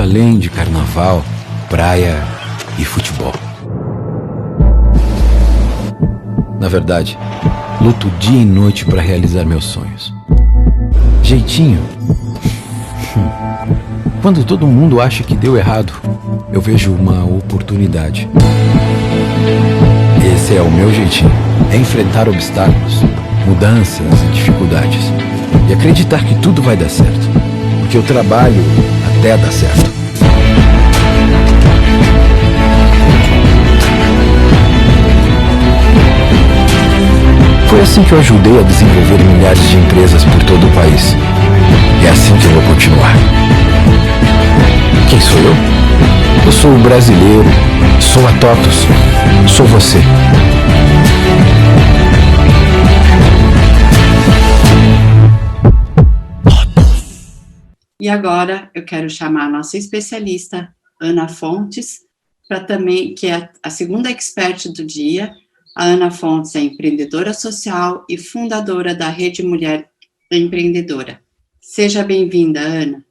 Além de carnaval, praia e futebol. Na verdade, luto dia e noite para realizar meus sonhos. Jeitinho? Quando todo mundo acha que deu errado, eu vejo uma oportunidade. Esse é o meu jeitinho. É enfrentar obstáculos, mudanças e dificuldades. E acreditar que tudo vai dar certo. Porque eu trabalho até dar certo. Foi assim que eu ajudei a desenvolver milhares de empresas por todo o país. E é assim que eu vou continuar. Quem sou eu? Eu sou o brasileiro, sou a TOTUS, sou você. E agora eu quero chamar a nossa especialista, Ana Fontes, para também, que é a segunda expert do dia. A Ana Fontes é empreendedora social e fundadora da Rede Mulher Empreendedora. Seja bem-vinda, Ana.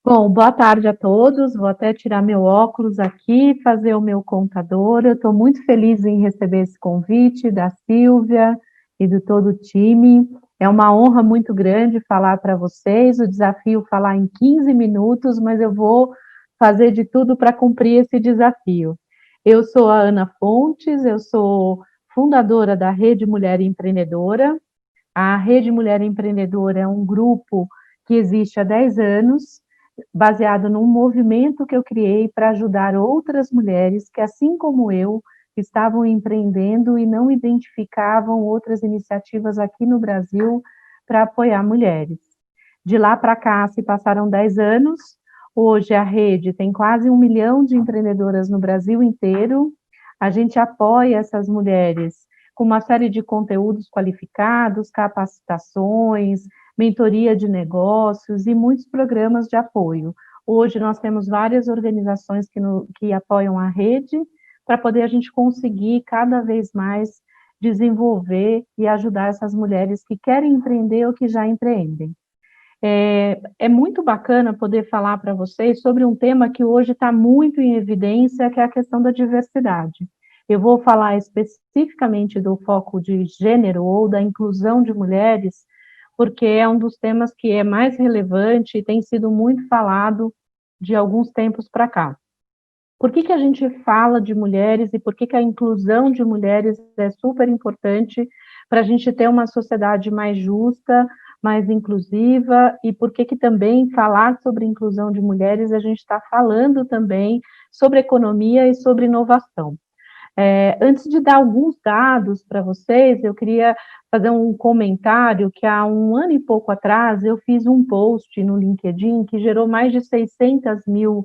Bom, boa tarde a todos. Vou até tirar meu óculos aqui, fazer o meu contador. Eu estou muito feliz em receber esse convite da Silvia e de todo o time. É uma honra muito grande falar para vocês. O desafio é falar em 15 minutos, mas eu vou fazer de tudo para cumprir esse desafio. Eu sou a Ana Fontes, eu sou fundadora da Rede Mulher Empreendedora. A Rede Mulher Empreendedora é um grupo que existe há 10 anos, baseado num movimento que eu criei para ajudar outras mulheres que, assim como eu, estavam empreendendo e não identificavam outras iniciativas aqui no Brasil para apoiar mulheres. De lá para cá se passaram 10 anos, hoje a rede tem quase 1 milhão de empreendedoras no Brasil inteiro, a gente apoia essas mulheres com uma série de conteúdos qualificados, capacitações, mentoria de negócios e muitos programas de apoio. Hoje nós temos várias organizações que apoiam a rede para poder a gente conseguir cada vez mais desenvolver e ajudar essas mulheres que querem empreender ou que já empreendem. É muito bacana poder falar para vocês sobre um tema que hoje está muito em evidência, que é a questão da diversidade. Eu vou falar especificamente do foco de gênero ou da inclusão de mulheres, porque é um dos temas que é mais relevante e tem sido muito falado de alguns tempos para cá. Por que a gente fala de mulheres e por que a inclusão de mulheres é super importante para a gente ter uma sociedade mais justa, mais inclusiva, e por que também falar sobre inclusão de mulheres, a gente está falando também sobre economia e sobre inovação. Antes de dar alguns dados para vocês, eu queria fazer um comentário que há 1 ano e pouco atrás eu fiz um post no LinkedIn que gerou mais de 600 mil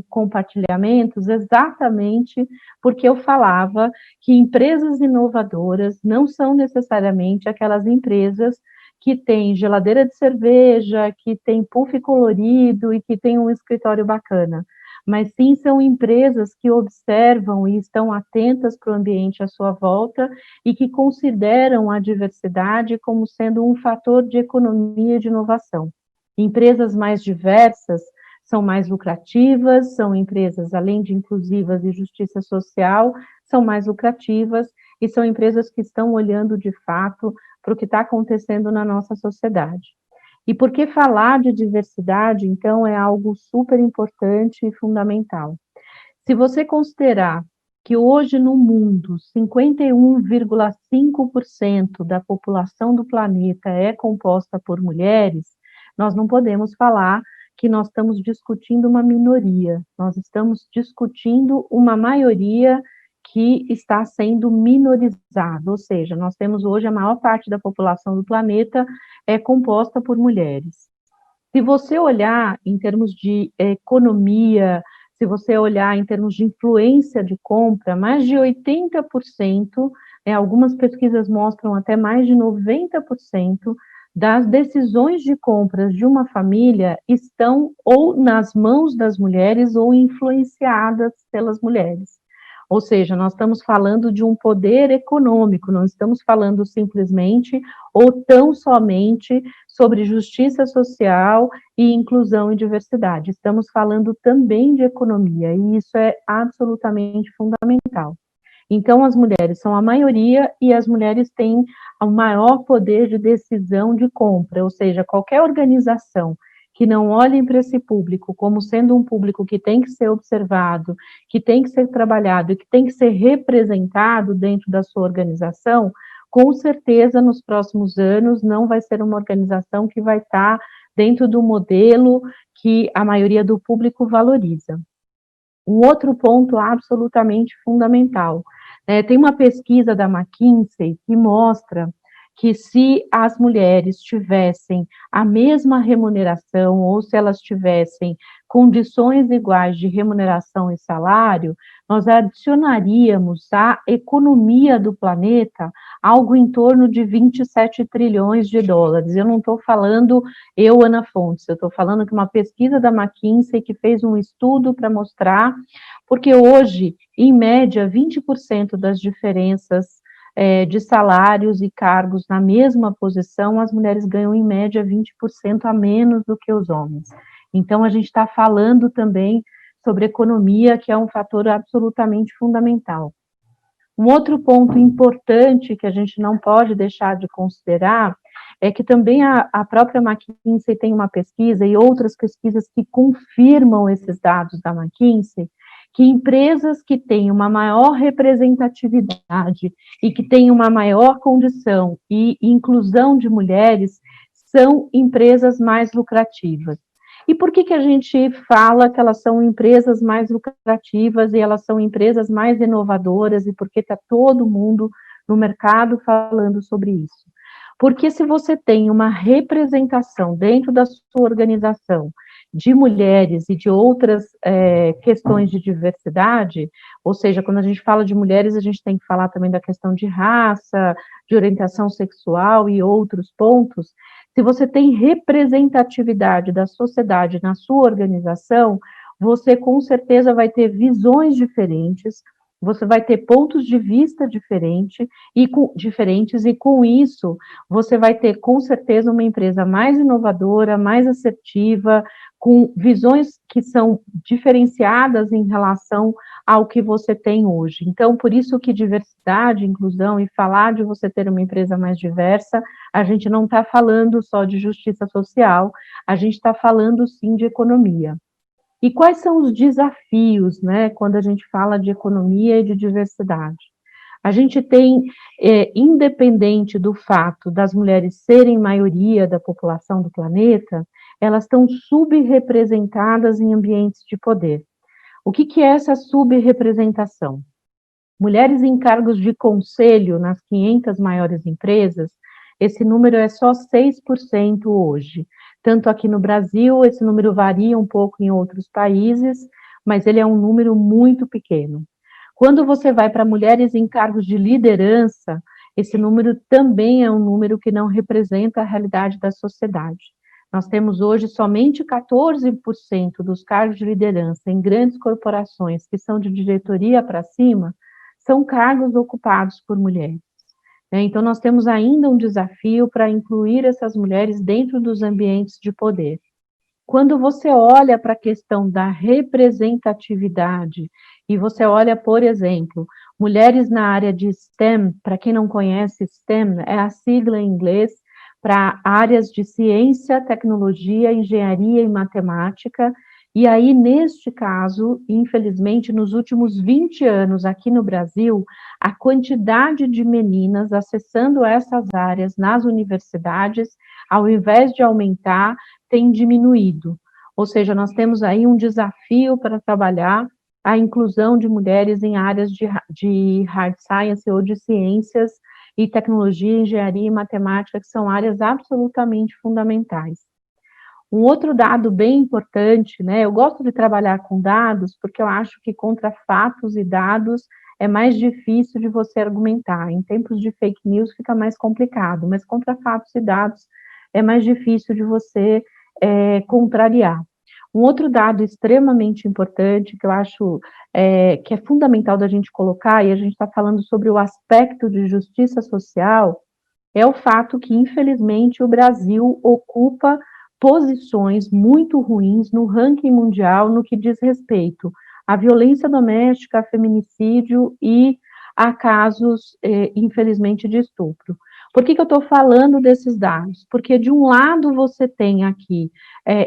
compartilhamentos, exatamente porque eu falava que empresas inovadoras não são necessariamente aquelas empresas que têm geladeira de cerveja, que têm puff colorido e que têm um escritório bacana, mas sim são empresas que observam e estão atentas para o ambiente à sua volta e que consideram a diversidade como sendo um fator de economia e de inovação. Empresas mais diversas são mais lucrativas, são empresas, além de inclusivas e justiça social, são mais lucrativas e são empresas que estão olhando de fato para o que está acontecendo na nossa sociedade. E por que falar de diversidade, então, é algo super importante e fundamental? Se você considerar que hoje no mundo 51,5% da população do planeta é composta por mulheres, nós não podemos falar que nós estamos discutindo uma minoria, nós estamos discutindo uma maioria que está sendo minorizada, ou seja, nós temos hoje a maior parte da população do planeta é composta por mulheres. Se você olhar em termos de economia, se você olhar em termos de influência de compra, mais de 80%, algumas pesquisas mostram até mais de 90%, das decisões de compras de uma família estão ou nas mãos das mulheres ou influenciadas pelas mulheres. Ou seja, nós estamos falando de um poder econômico, não estamos falando simplesmente ou tão somente sobre justiça social e inclusão e diversidade. Estamos falando também de economia, e isso é absolutamente fundamental. Então, as mulheres são a maioria e as mulheres têm o maior poder de decisão de compra, ou seja, qualquer organização que não olhem para esse público como sendo um público que tem que ser observado, que tem que ser trabalhado e que tem que ser representado dentro da sua organização, com certeza nos próximos anos não vai ser uma organização que vai estar dentro do modelo que a maioria do público valoriza. Um outro ponto absolutamente fundamental, tem uma pesquisa da McKinsey que mostra que se as mulheres tivessem a mesma remuneração ou se elas tivessem condições iguais de remuneração e salário, nós adicionaríamos à economia do planeta algo em torno de 27 trilhões de dólares. Eu não estou falando Ana Fontes, eu estou falando que uma pesquisa da McKinsey que fez um estudo para mostrar, porque hoje, em média, 20% das diferenças de salários e cargos na mesma posição, as mulheres ganham em média 20% a menos do que os homens. Então, a gente está falando também sobre economia, que é um fator absolutamente fundamental. Um outro ponto importante que a gente não pode deixar de considerar é que também a própria McKinsey tem uma pesquisa e outras pesquisas que confirmam esses dados da McKinsey, que empresas que têm uma maior representatividade e que têm uma maior condição e inclusão de mulheres são empresas mais lucrativas. E por que a gente fala que elas são empresas mais lucrativas e elas são empresas mais inovadoras e por que está todo mundo no mercado falando sobre isso? Porque se você tem uma representação dentro da sua organização de mulheres e de outras questões de diversidade, ou seja, quando a gente fala de mulheres, a gente tem que falar também da questão de raça, de orientação sexual e outros pontos. Se você tem representatividade da sociedade na sua organização, você com certeza vai ter visões diferentes, você vai ter pontos de vista diferentes, e com isso, você vai ter com certeza uma empresa mais inovadora, mais assertiva, com visões que são diferenciadas em relação ao que você tem hoje. Então, por isso que diversidade, inclusão e falar de você ter uma empresa mais diversa, a gente não está falando só de justiça social, a gente está falando sim de economia. E quais são os desafios, quando a gente fala de economia e de diversidade? A gente tem, independente do fato das mulheres serem maioria da população do planeta, elas estão subrepresentadas em ambientes de poder. O que é essa subrepresentação? Mulheres em cargos de conselho nas 500 maiores empresas, esse número é só 6% hoje. Tanto aqui no Brasil, esse número varia um pouco em outros países, mas ele é um número muito pequeno. Quando você vai para mulheres em cargos de liderança, esse número também é um número que não representa a realidade da sociedade. Nós temos hoje somente 14% dos cargos de liderança em grandes corporações que são de diretoria para cima, são cargos ocupados por mulheres. Então, nós temos ainda um desafio para incluir essas mulheres dentro dos ambientes de poder. Quando você olha para a questão da representatividade, e você olha, por exemplo, mulheres na área de STEM, para quem não conhece, STEM é a sigla em inglês para áreas de ciência, tecnologia, engenharia e matemática, E aí, neste caso, infelizmente, nos últimos 20 anos aqui no Brasil, a quantidade de meninas acessando essas áreas nas universidades, ao invés de aumentar, tem diminuído. Ou seja, nós temos aí um desafio para trabalhar a inclusão de mulheres em áreas de hard science ou de ciências e tecnologia, engenharia e matemática, que são áreas absolutamente fundamentais. Um outro dado bem importante, né? Eu gosto de trabalhar com dados porque eu acho que contra fatos e dados é mais difícil de você argumentar. Em tempos de fake news fica mais complicado, mas contra fatos e dados é mais difícil de você contrariar. Um outro dado extremamente importante que eu acho que é fundamental da gente colocar, e a gente está falando sobre o aspecto de justiça social, é o fato que, infelizmente, o Brasil ocupa posições muito ruins no ranking mundial no que diz respeito à violência doméstica, a feminicídio e a casos, infelizmente, de estupro. Por que eu estou falando desses dados? Porque, de um lado, você tem aqui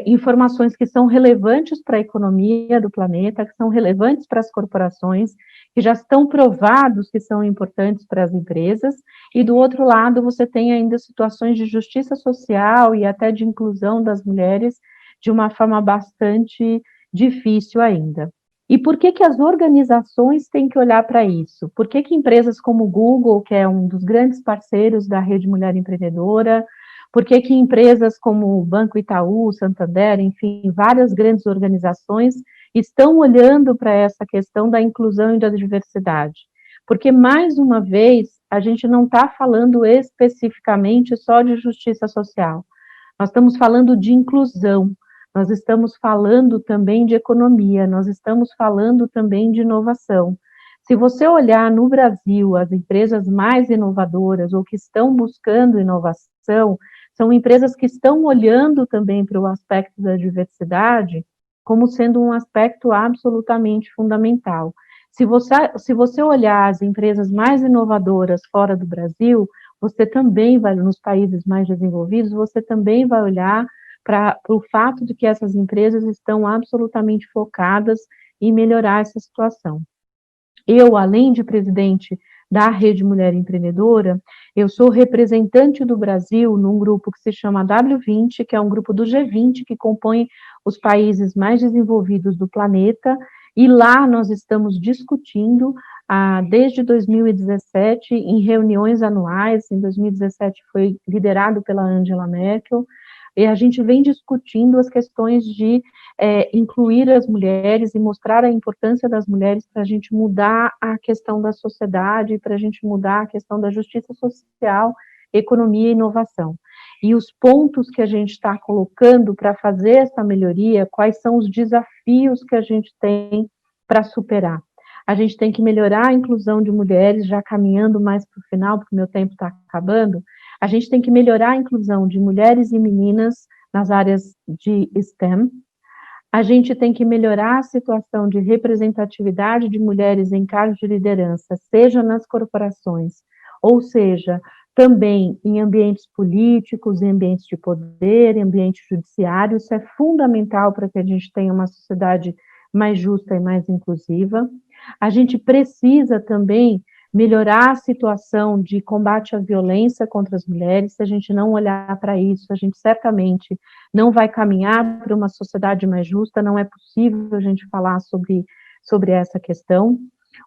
informações que são relevantes para a economia do planeta, que são relevantes para as corporações, que já estão provados que são importantes para as empresas, e do outro lado você tem ainda situações de justiça social e até de inclusão das mulheres de uma forma bastante difícil ainda. E por que as organizações têm que olhar para isso? Por que empresas como o Google, que é um dos grandes parceiros da Rede Mulher Empreendedora, por que empresas como o Banco Itaú, Santander, enfim, várias grandes organizações estão olhando para essa questão da inclusão e da diversidade? Porque, mais uma vez, a gente não está falando especificamente só de justiça social, nós estamos falando de inclusão, nós estamos falando também de economia, nós estamos falando também de inovação. Se você olhar no Brasil, as empresas mais inovadoras ou que estão buscando inovação, são empresas que estão olhando também para o aspecto da diversidade como sendo um aspecto absolutamente fundamental. Se você olhar as empresas mais inovadoras fora do Brasil, você também vai, nos países mais desenvolvidos, você também vai olhar para o fato de que essas empresas estão absolutamente focadas em melhorar essa situação. Eu, além de presidente da Rede Mulher Empreendedora, eu sou representante do Brasil num grupo que se chama W20, que é um grupo do G20, que compõe os países mais desenvolvidos do planeta, e lá nós estamos discutindo, desde 2017, em reuniões anuais, em 2017 foi liderado pela Angela Merkel, e a gente vem discutindo as questões de incluir as mulheres e mostrar a importância das mulheres para a gente mudar a questão da sociedade, para a gente mudar a questão da justiça social, economia e inovação. E os pontos que a gente está colocando para fazer essa melhoria, quais são os desafios que a gente tem para superar? A gente tem que melhorar a inclusão de mulheres, já caminhando mais para o final, porque o meu tempo está acabando. A gente tem que melhorar a inclusão de mulheres e meninas nas áreas de STEM. A gente tem que melhorar a situação de representatividade de mulheres em cargos de liderança, seja nas corporações, ou seja, também em ambientes políticos, em ambientes de poder, em ambiente judiciário. Isso é fundamental para que a gente tenha uma sociedade mais justa e mais inclusiva. A gente precisa também melhorar a situação de combate à violência contra as mulheres. Se a gente não olhar para isso, a gente certamente não vai caminhar para uma sociedade mais justa, não é possível a gente falar sobre essa questão.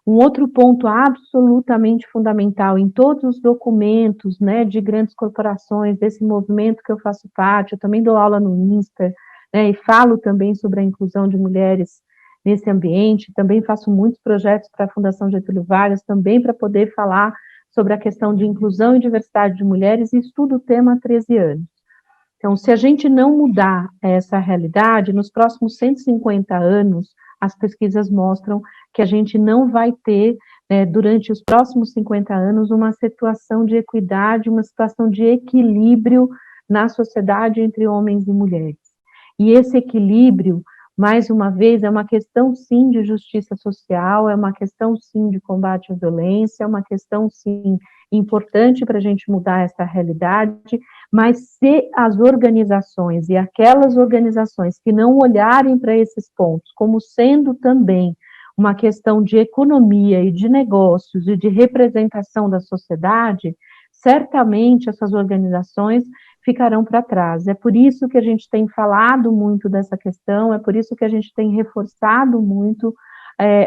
Um outro ponto absolutamente fundamental em todos os documentos, né, de grandes corporações, desse movimento que eu faço parte, eu também dou aula no INSPER, né, e falo também sobre a inclusão de mulheres nesse ambiente, também faço muitos projetos para a Fundação Getúlio Vargas, também para poder falar sobre a questão de inclusão e diversidade de mulheres, e estudo o tema há 13 anos. Então, se a gente não mudar essa realidade, nos próximos 150 anos, as pesquisas mostram que a gente não vai ter, durante os próximos 50 anos, uma situação de equidade, uma situação de equilíbrio na sociedade entre homens e mulheres. E esse equilíbrio, mais uma vez, é uma questão, sim, de justiça social, é uma questão, sim, de combate à violência, é uma questão, sim, importante para a gente mudar essa realidade, Mas se as organizações e aquelas organizações que não olharem para esses pontos como sendo também uma questão de economia e de negócios e de representação da sociedade, certamente essas organizações ficarão para trás. É por isso que a gente tem falado muito dessa questão, é por isso que a gente tem reforçado muito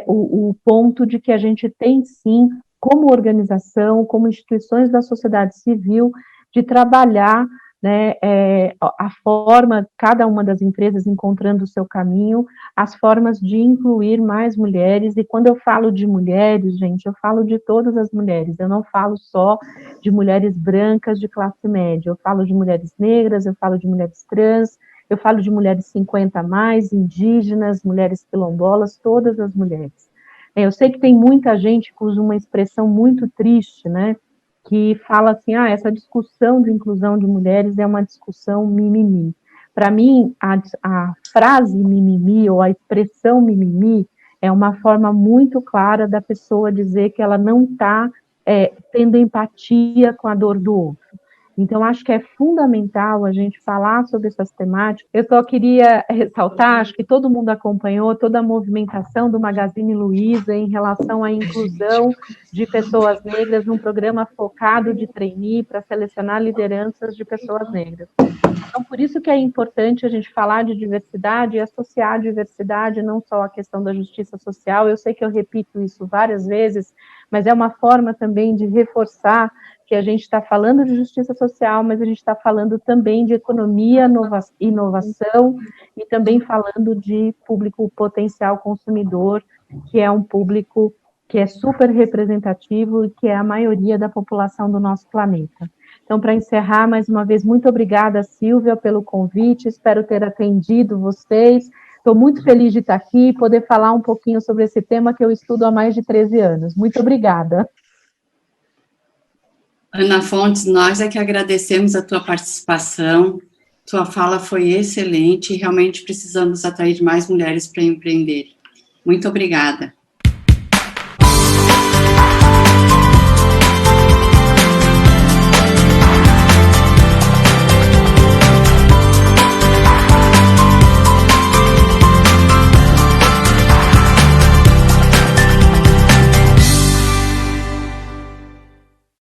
o ponto de que a gente tem sim, como organização, como instituições da sociedade civil, de trabalhar, né, a forma, cada uma das empresas encontrando o seu caminho, as formas de incluir mais mulheres, e quando eu falo de mulheres, gente, eu falo de todas as mulheres, eu não falo só de mulheres brancas de classe média, eu falo de mulheres negras, eu falo de mulheres trans, eu falo de mulheres 50 a mais, indígenas, mulheres quilombolas, todas as mulheres. Eu sei que tem muita gente que usa uma expressão muito triste, né, que fala assim, essa discussão de inclusão de mulheres é uma discussão mimimi. Para mim, a frase mimimi, ou a expressão mimimi, é uma forma muito clara da pessoa dizer que ela não está tendo empatia com a dor do outro. Então, acho que é fundamental a gente falar sobre essas temáticas. Eu só queria ressaltar, acho que todo mundo acompanhou toda a movimentação do Magazine Luiza em relação à inclusão de pessoas negras num programa focado de trainee para selecionar lideranças de pessoas negras. Então, por isso que é importante a gente falar de diversidade e associar a diversidade, não só a questão da justiça social. Eu sei que eu repito isso várias vezes, mas é uma forma também de reforçar que a gente está falando de justiça social, mas a gente está falando também de economia, inovação, e também falando de público potencial consumidor, que é um público que é super representativo e que é a maioria da população do nosso planeta. Então, para encerrar, mais uma vez, muito obrigada, Silvia, pelo convite, espero ter atendido vocês. Estou muito feliz de estar aqui e poder falar um pouquinho sobre esse tema que eu estudo há mais de 13 anos. Muito obrigada. Ana Fontes, nós é que agradecemos a tua participação, tua fala foi excelente e realmente precisamos atrair mais mulheres para empreender. Muito obrigada.